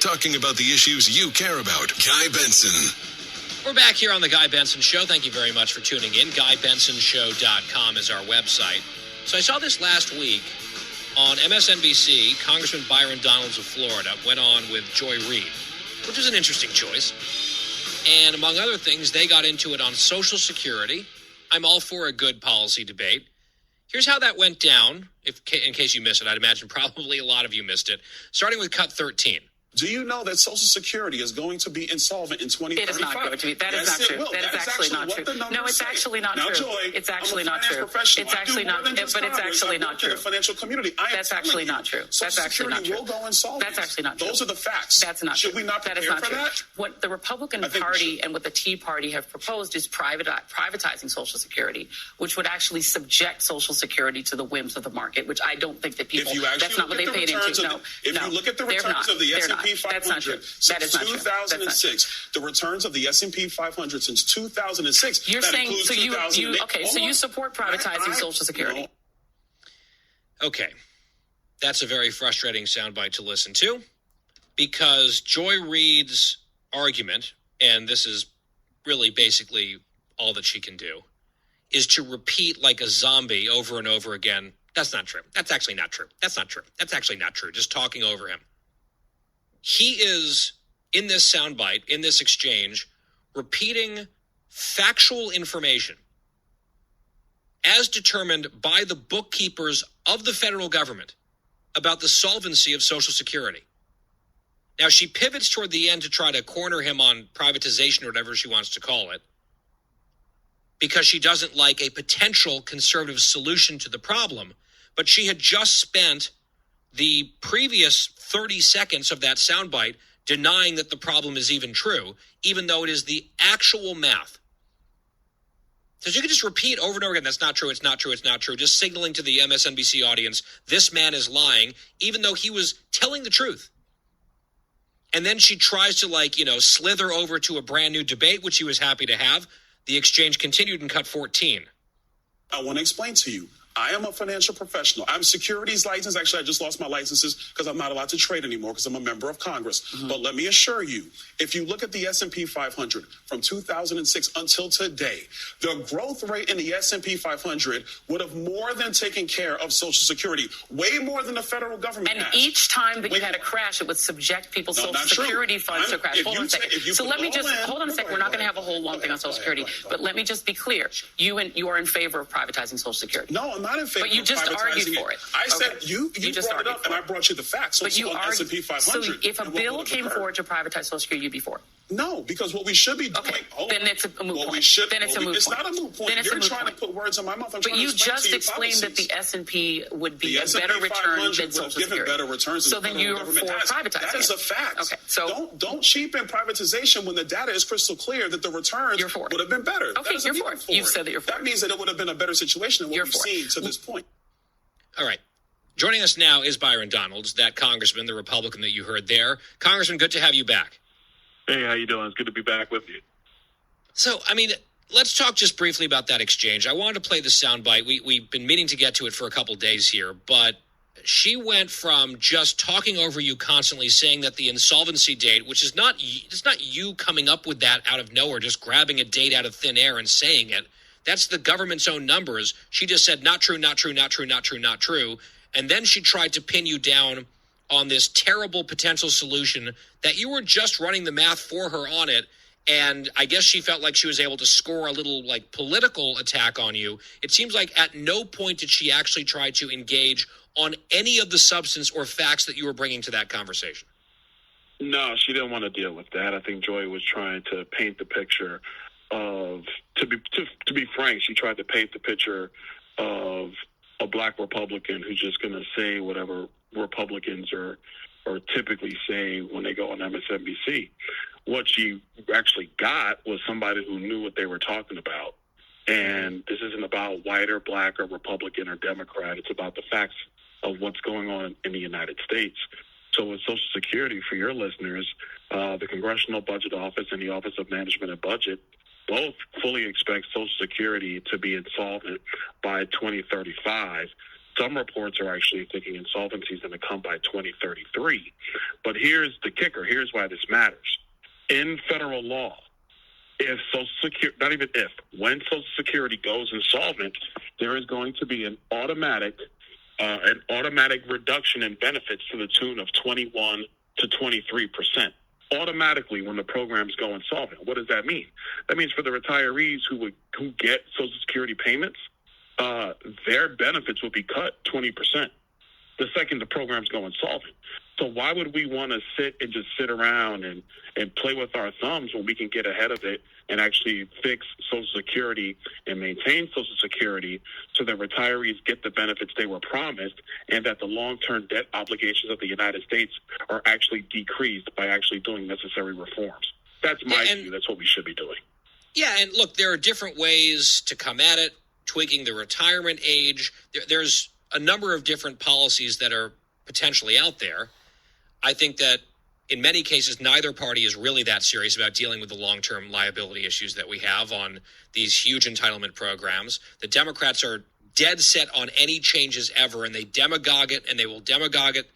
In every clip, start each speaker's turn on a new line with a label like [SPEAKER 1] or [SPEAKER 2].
[SPEAKER 1] Talking about the issues you care about. Guy Benson.
[SPEAKER 2] We're back here on the Guy Benson Show. Thank you very much for tuning in. GuyBensonShow.com is our website. So I saw this last week on MSNBC. Congressman Byron Donalds of Florida went on with Joy Reid, which was an interesting choice. And among other things, they got into it on Social Security. I'm all for a good policy debate. Here's how that went down, in case you missed it. I'd imagine probably a lot of you missed it. Starting with Cut 13.
[SPEAKER 3] Do you know that Social Security is going to be insolvent in 2035?
[SPEAKER 4] It is not going to be. That is not true. That is actually not true. No, it's actually not true. It's actually not true. It's actually not. But it's actually not true.
[SPEAKER 3] The financial community.
[SPEAKER 4] That's actually not true. That's actually not true.
[SPEAKER 3] Will go insolvent.
[SPEAKER 4] That's actually not true.
[SPEAKER 3] Those are the facts.
[SPEAKER 4] That's not true.
[SPEAKER 3] Should we not prepare for that?
[SPEAKER 4] What the Republican Party and what the Tea Party have proposed is privatizing Social Security, which would actually subject Social Security to the whims of the market, which I don't think that people. That's not what they paid into. No,
[SPEAKER 3] if you look at the returns of the S&P 500. Since 2006, the returns of the S&P 500 since 2006.
[SPEAKER 4] You're saying so you support privatizing Social Security?
[SPEAKER 2] Okay, that's a very frustrating soundbite to listen to, because Joy Reid's argument, and this is really basically all that she can do, is to repeat like a zombie over and over again. That's not true. That's actually not true. That's not true. That's actually not true. Just talking over him. He is, in this soundbite, in this exchange, repeating factual information as determined by the bookkeepers of the federal government about the solvency of Social Security. Now, she pivots toward the end to try to corner him on privatization or whatever she wants to call it, because she doesn't like a potential conservative solution to the problem. But she had just spent the previous 30 seconds of that soundbite denying that the problem is even true, even though it is the actual math. So you can just repeat over and over again, that's not true, it's not true, it's not true, just signaling to the MSNBC audience, this man is lying, even though he was telling the truth. And then she tries to, slither over to a brand new debate, which he was happy to have. The exchange continued in Cut 14.
[SPEAKER 3] I want to explain to you. I am a financial professional. I'm securities licensed. Actually, I just lost my licenses because I'm not allowed to trade anymore because I'm a member of Congress. Mm-hmm. But let me assure you, if you look at the S&P 500 from 2006 until today, the growth rate in the S&P 500 would have more than taken care of Social Security, way more than the federal government
[SPEAKER 4] has.
[SPEAKER 3] And
[SPEAKER 4] each time that you had a crash, it would subject people's Social Security funds to crash. Hold on a second. So let me just, hold on a second. We're not going to have a whole long thing on Social Security. But let me just be clear. You are in favor of privatizing Social Security.
[SPEAKER 3] No, I'm not in favor.
[SPEAKER 4] But you just argued for it.
[SPEAKER 3] I said you just brought it up, and I brought you the facts.
[SPEAKER 4] But you
[SPEAKER 3] argued. S&P 500.
[SPEAKER 4] So if a bill came forward to privatize Social Security, you'd be for it.
[SPEAKER 3] No, because what we should be doing.
[SPEAKER 4] Okay, then it's a moot point.
[SPEAKER 3] It's not a moot point. You're trying to put words in my mouth.
[SPEAKER 4] But you just explained that the S&P would be a better return than Social Security.
[SPEAKER 3] Better returns.
[SPEAKER 4] So then you're for privatizing.
[SPEAKER 3] That is a fact.
[SPEAKER 4] Okay, so
[SPEAKER 3] don't cheapen privatization when the data is crystal clear that the returns would have been better.
[SPEAKER 4] Okay, you're for it. You've said that you're for it.
[SPEAKER 3] That means that it would have been a better situation than what we've seen to this point.
[SPEAKER 2] All right. Joining us now is Byron Donalds, that congressman, the Republican that you heard there. Congressman, good to have you back.
[SPEAKER 5] Hey, how you doing? It's good to be back with you.
[SPEAKER 2] So, let's talk just briefly about that exchange. I wanted to play the soundbite. We've been meaning to get to it for a couple days here, but she went from just talking over you constantly, saying that the insolvency date, which is not you coming up with that out of nowhere, just grabbing a date out of thin air and saying it. That's the government's own numbers. She just said, not true, not true, not true, not true, not true. And then she tried to pin you down on this terrible potential solution that you were just running the math for her on it. And I guess she felt like she was able to score a little political attack on you. It seems like at no point did she actually try to engage on any of the substance or facts that you were bringing to that conversation.
[SPEAKER 5] No, she didn't want to deal with that. I think Joy was trying to paint the picture of, to be frank, she tried to paint the picture of a black Republican who's just going to say whatever Republicans are typically saying when they go on MSNBC. What she actually got was somebody who knew what they were talking about. And this isn't about white or black or Republican or Democrat. It's about the facts of what's going on in the United States. So with Social Security, for your listeners, the Congressional Budget Office and the Office of Management and Budget both fully expect Social Security to be insolvent by 2035. Some reports are actually thinking insolvency is going to come by 2033. But here's the kicker. Here's why this matters. In federal law, if Social Security, not even if, when Social Security goes insolvent, there is going to be an automatic reduction in benefits to the tune of 21 to 23%. Automatically when the programs go insolvent. What does that mean? That means for the retirees who get Social Security payments, their benefits will be cut 20% the second the programs go insolvent. So why would we want to sit around and play with our thumbs when we can get ahead of it and actually fix Social Security and maintain Social Security so that retirees get the benefits they were promised and that the long-term debt obligations of the United States are actually decreased by actually doing necessary reforms? That's my view. That's what we should be doing.
[SPEAKER 2] Yeah, and look, there are different ways to come at it, tweaking the retirement age. There's a number of different policies that are potentially out there. I think that in many cases, neither party is really that serious about dealing with the long-term liability issues that we have on these huge entitlement programs. The Democrats are dead set on any changes ever, and they demagogue it, and they will demagogue it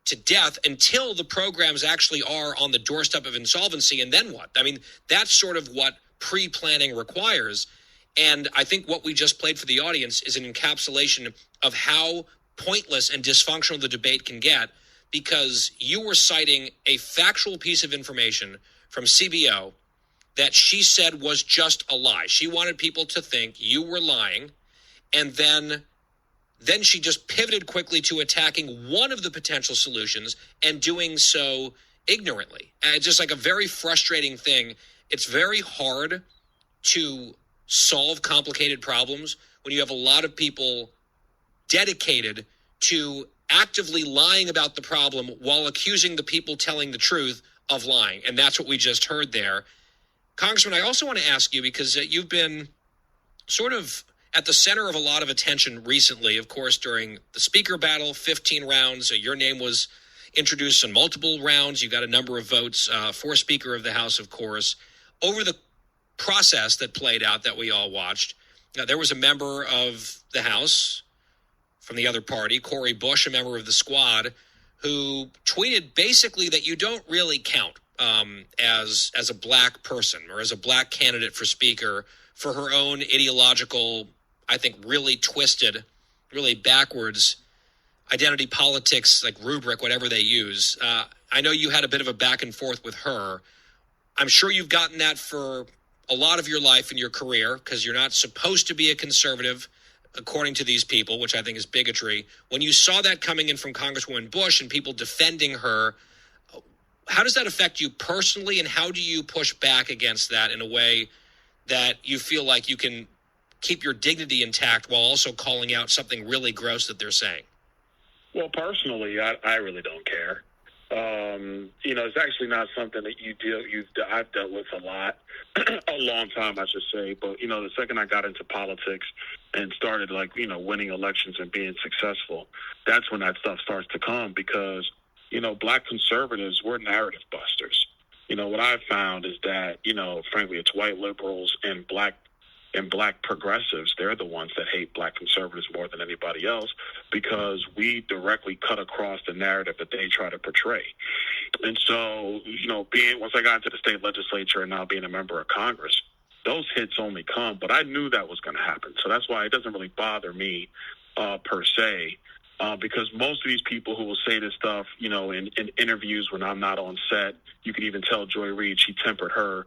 [SPEAKER 2] to death until the programs actually are on the doorstep of insolvency. And then what? I mean, that's sort of what pre-planning requires. And I think what we just played for the audience is an encapsulation of how pointless and dysfunctional the debate can get, because you were citing a factual piece of information from CBO that she said was just a lie. She wanted people to think you were lying, and then she just pivoted quickly to attacking one of the potential solutions and doing so ignorantly. And it's just like a very frustrating thing. It's very hard to solve complicated problems when you have a lot of people dedicated to actively lying about the problem while accusing the people telling the truth of lying. And that's what we just heard there. Congressman, I also want to ask you, because you've been sort of at the center of a lot of attention recently, of course, during the speaker battle, 15 rounds. Your name was introduced in multiple rounds. You got a number of votes for Speaker of the House, of course. Over the process that played out that we all watched, there was a member of the House from the other party, Cori Bush, a member of the squad, who tweeted basically that you don't really count as a black person or as a black candidate for speaker for her own ideological, I think, really twisted, really backwards identity politics, like rubric, whatever they use. I know you had a bit of a back and forth with her. I'm sure you've gotten that for a lot of your life and your career, because you're not supposed to be a conservative, according to these people, which I think is bigotry. When you saw that coming in from Congresswoman Bush and people defending her, how does that affect you personally, and how do you push back against that in a way that you feel like you can keep your dignity intact while also calling out something really gross that they're saying?
[SPEAKER 5] Well, personally, I really don't care. It's actually not something that I've dealt with a lot, a long time, I should say. But, the second I got into politics and started, winning elections and being successful, that's when that stuff starts to come, because, black conservatives, we're narrative busters. What I've found is that, frankly, it's white liberals and black progressives. They're the ones that hate black conservatives more than anybody else, because we directly cut across the narrative that they try to portray. And so, once I got into the state legislature and now being a member of Congress, those hits only come. But I knew that was going to happen. So that's why it doesn't really bother me per se, because most of these people who will say this stuff, in interviews when I'm not on set, you can even tell Joy Reid, she tempered her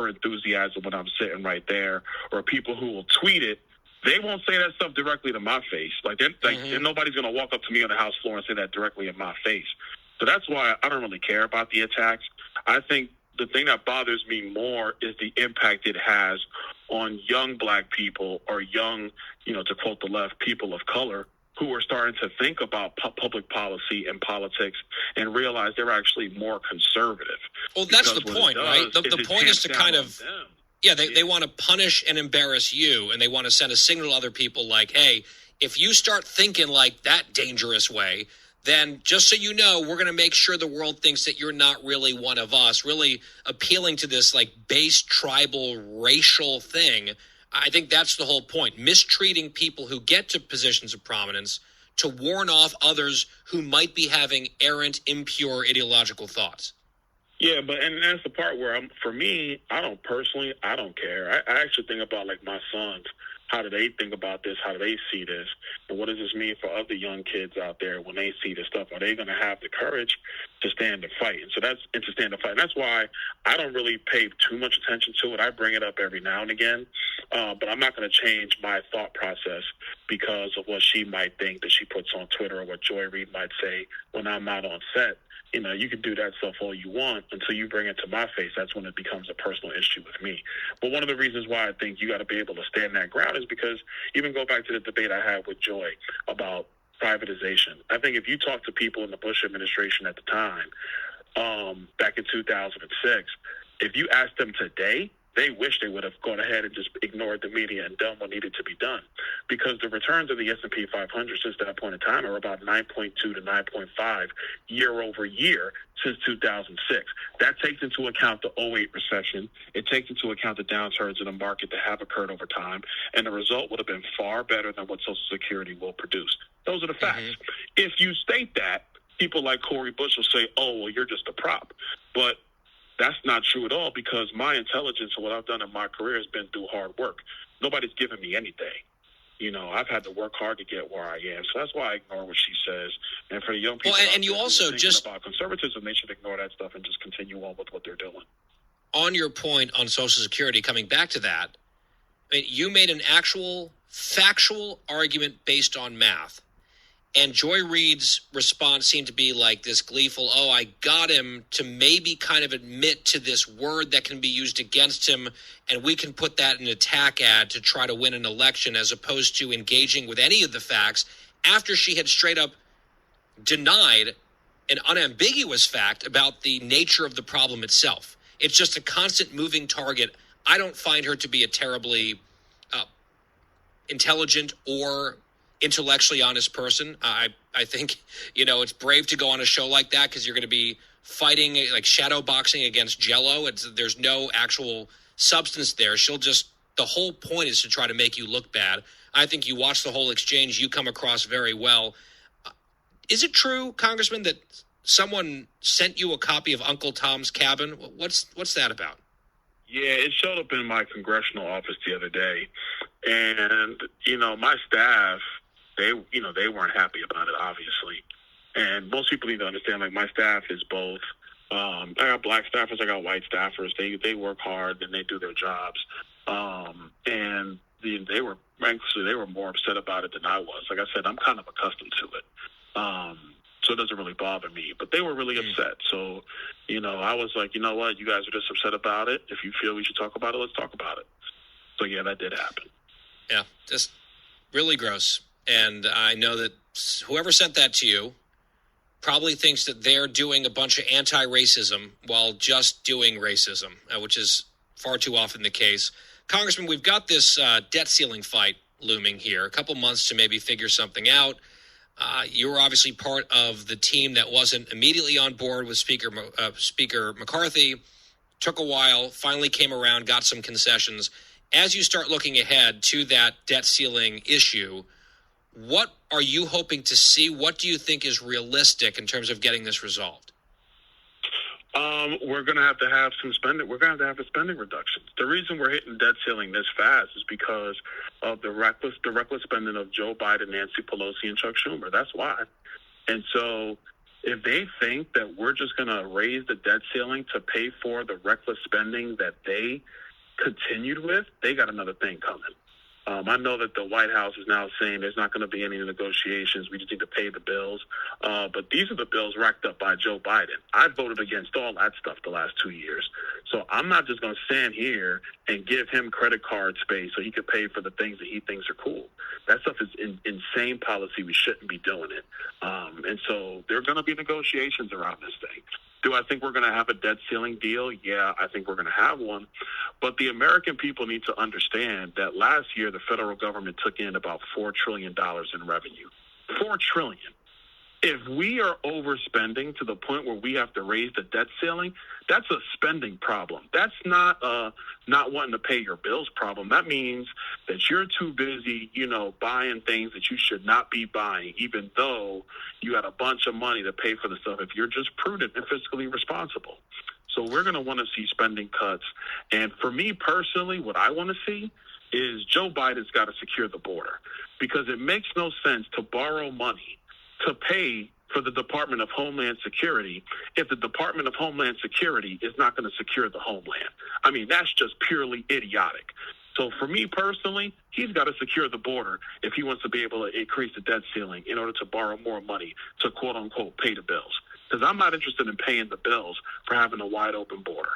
[SPEAKER 5] enthusiasm when I'm sitting right there. Or people who will tweet it, they won't say that stuff directly to my face. Nobody's going to walk up to me on the House floor and say that directly in my face. So that's why I don't really care about the attacks. I think the thing that bothers me more is the impact it has on young black people, or young, to quote the left, people of color, who are starting to think about public policy and politics and realize they're actually more conservative.
[SPEAKER 2] Well, that's the point, right? The point is to kind of, they want to punish and embarrass you, and they want to send a signal to other people like, hey, if you start thinking like that dangerous way, then just so you know, we're going to make sure the world thinks that you're not really one of us, really appealing to this base tribal racial thing. I think that's the whole point. Mistreating people who get to positions of prominence to warn off others who might be having errant, impure ideological thoughts.
[SPEAKER 5] Yeah, and that's the part where for me, I don't care. I actually think about like my sons. How do they think about this? How do they see this? And what does this mean for other young kids out there when they see this stuff? Are they going to have the courage to stand and fight? And so to stand and fight. And that's why I don't really pay too much attention to it. I bring it up every now and again, but I'm not going to change my thought process because of what she might think that she puts on Twitter or what Joy Reid might say when I'm not on set. You know, you can do that stuff all you want until you bring it to my face. That's when it becomes a personal issue with me. But one of the reasons why I think you got to be able to stand that ground is because even go back to the debate I had with Joy about privatization. I think if you talk to people in the Bush administration at the time, back in 2006, if you ask them today, they wish they would have gone ahead and just ignored the media and done what needed to be done, because the returns of the S&P 500 since that point in time are about 9.2 to 9.5 year over year since 2006. That takes into account the 2008 recession. It takes into account the downturns in the market that have occurred over time, and the result would have been far better than what Social Security will produce. Those are the facts. Mm-hmm. If you state that, people like Cori Bush will say, oh, well, you're just a prop. But that's not true at all, because my intelligence and what I've done in my career has been through hard work. Nobody's given me anything. You know, I've had to work hard to get where I am. So that's why I ignore what she says. And for the young people
[SPEAKER 2] and you also just
[SPEAKER 5] about conservatism, they should ignore that stuff and just continue on with what they're doing.
[SPEAKER 2] On your point on Social Security, coming back to that, I mean, you made an actual factual argument based on math. And Joy Reid's response seemed to be like this gleeful, oh, I got him to maybe kind of admit to this word that can be used against him, and we can put that in an attack ad to try to win an election, as opposed to engaging with any of the facts after she had straight up denied an unambiguous fact about the nature of the problem itself. It's just a constant moving target. I don't find her to be a terribly intelligent or intellectually honest person. I think, you know, it's brave to go on a show like that because you're going to be fighting, like shadow boxing against Jell-O. There's no actual substance there. The whole point is to try to make you look bad. I think you watch the whole exchange, you come across very well. Is it true, Congressman, that someone sent you a copy of Uncle Tom's Cabin? What's that about?
[SPEAKER 5] Yeah, it showed up in my congressional office the other day. And, you know, my staff, they weren't happy about it, obviously. And most people need to understand, like, my staff is both. I got black staffers, I got white staffers. They work hard and they do their jobs. And they were more upset about it than I was. Like I said, I'm kind of accustomed to it. So it doesn't really bother me. But they were really upset. So, you know, I was like, you know what? You guys are just upset about it. If you feel we should talk about it, let's talk about it. So, yeah, that did happen.
[SPEAKER 2] Yeah, just really gross. And I know that whoever sent that to you probably thinks that they're doing a bunch of anti-racism while just doing racism, which is far too often the case. Congressman, we've got this debt ceiling fight looming here. A couple months to maybe figure something out. You were obviously part of the team that wasn't immediately on board with Speaker McCarthy. Took a while, finally came around, got some concessions. As you start looking ahead to that debt ceiling issue, what are you hoping to see? What do you think is realistic in terms of getting this resolved?
[SPEAKER 5] We're going to have some spending. We're going to have a spending reduction. The reason we're hitting debt ceiling this fast is because of the reckless spending of Joe Biden, Nancy Pelosi, and Chuck Schumer. That's why. And so if they think that we're just going to raise the debt ceiling to pay for the reckless spending that they continued with, they got another thing coming. I know that the White House is now saying there's not going to be any negotiations. We just need to pay the bills. But these are the bills racked up by Joe Biden. I voted against all that stuff the last 2 years. So I'm not just going to stand here and give him credit card space so he could pay for the things that he thinks are cool. That stuff is insane policy. We shouldn't be doing it. And so there are going to be negotiations around this thing. Do I think we're going to have a debt ceiling deal? Yeah, I think we're going to have one. But the American people need to understand that last year the federal government took in about $4 trillion in revenue. $4 trillion. if we are overspending to the point where we have to raise the debt ceiling, that's a spending problem. That's not not wanting to pay your bills problem. That means that you're too busy, buying things that you should not be buying, even though you had a bunch of money to pay for the stuff if you're just prudent and fiscally responsible. So we're going to want to see spending cuts. And for me personally, what I want to see is Joe Biden's got to secure the border, because it makes no sense to borrow money to pay for the Department of Homeland Security if the Department of Homeland Security is not going to secure the homeland. I mean, that's just purely idiotic. So for me personally, he's got to secure the border if he wants to be able to increase the debt ceiling in order to borrow more money to, quote unquote, pay the bills. Because I'm not interested in paying the bills for having a wide open border.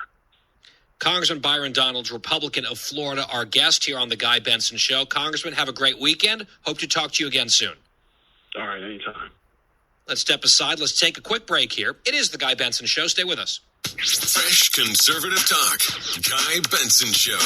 [SPEAKER 2] Congressman Byron Donalds, Republican of Florida, our guest here on the Guy Benson Show. Congressman, have a great weekend. Hope to talk to you again soon.
[SPEAKER 5] All right, anytime.
[SPEAKER 2] Let's step aside. Let's take a quick break here. It is the Guy Benson Show. Stay with us.
[SPEAKER 1] Fresh conservative talk. Guy Benson Show.